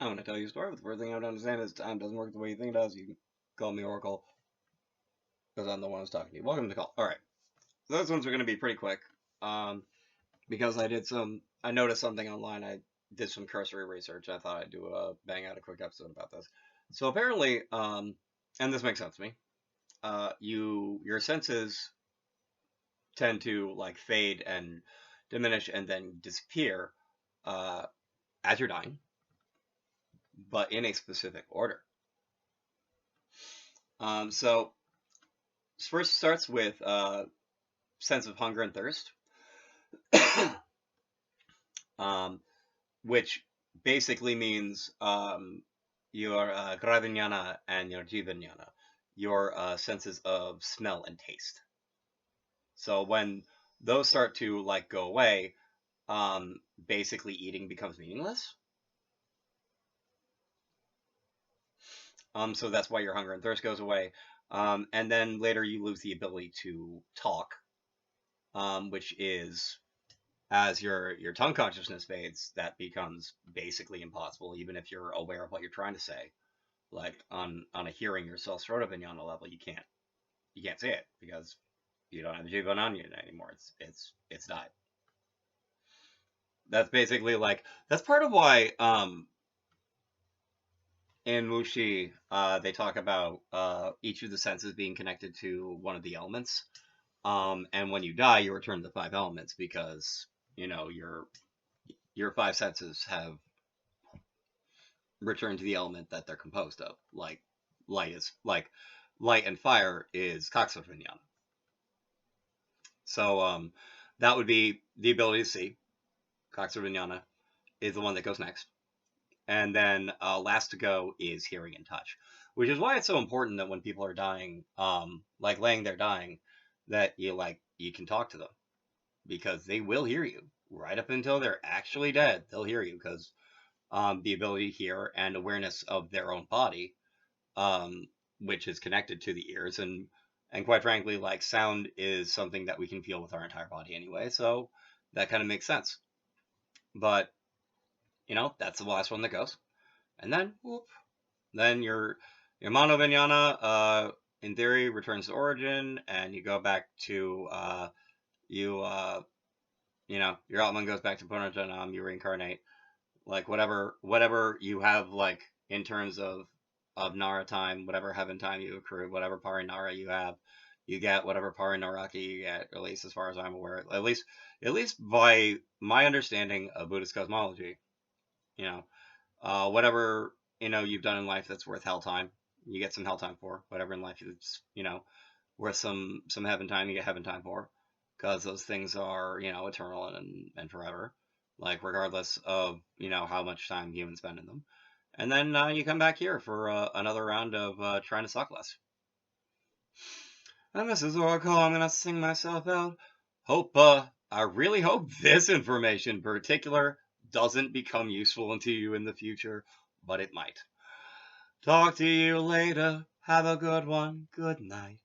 I'm going to tell you a story, but the first thing I have to understand is time doesn't work the way you think it does. You can call me Oracle, because I'm the one who's talking to you. Welcome to the call. Alright, so those ones are going to be pretty quick. Um, because I noticed something online. I did some cursory research. I thought I'd bang out a quick episode about this. So apparently, and this makes sense to me, your senses tend to like fade and diminish and then disappear, uh, as you're dying, but in a specific order. So first starts with sense of hunger and thirst, um, which basically means your Gravinyana and your Jivanyana, your senses of smell and taste. So when those start to like go away, basically eating becomes meaningless. So that's why your hunger and thirst goes away. And then later you lose the ability to talk, which is as your tongue consciousness fades, that becomes basically impossible, even if you're aware of what you're trying to say. Like on a hearing yourself sort of Vijnana level, you can't say it because you don't have the Jivananya anymore. It's died. That's basically like that's part of why in Mushi they talk about each of the senses being connected to one of the elements. And when you die, you return to the five elements because your five senses have returned to the element that they're composed of. Like light and fire is Kaksovinyan. So that would be the ability to see. Kaksovinyana is the one that goes next. And then last to go is hearing and touch, which is why it's so important that when people are dying, like laying there dying, that you can talk to them because they will hear you right up until they're actually dead. They'll hear you because the ability to hear and awareness of their own body, um, which is connected to the ears, and quite frankly, like sound is something that we can feel with our entire body anyway. So that kind of makes sense. But that's the last one that goes, and then whoop, then your Mano Vijnana, in theory, returns to origin, and you go back to you your Atman goes back to Punarjanam, you reincarnate, like whatever you have, like in terms of Nara time, whatever heaven time you accrue, whatever Parinara you have, you get whatever Parinaraki you get, at least as far as I'm aware, at least by my understanding of Buddhist cosmology. You know, whatever you've done in life that's worth hell time, you get some hell time for. Whatever in life that's worth some heaven time, you get heaven time for, because those things are eternal and forever, like regardless of how much time humans spend in them. And then you come back here for another round of trying to suck less. And this is Oracle. I'm gonna sing myself out. I really hope this information in particular doesn't become useful to you in the future, but it might. Talk to you later. Have a good one. Good night.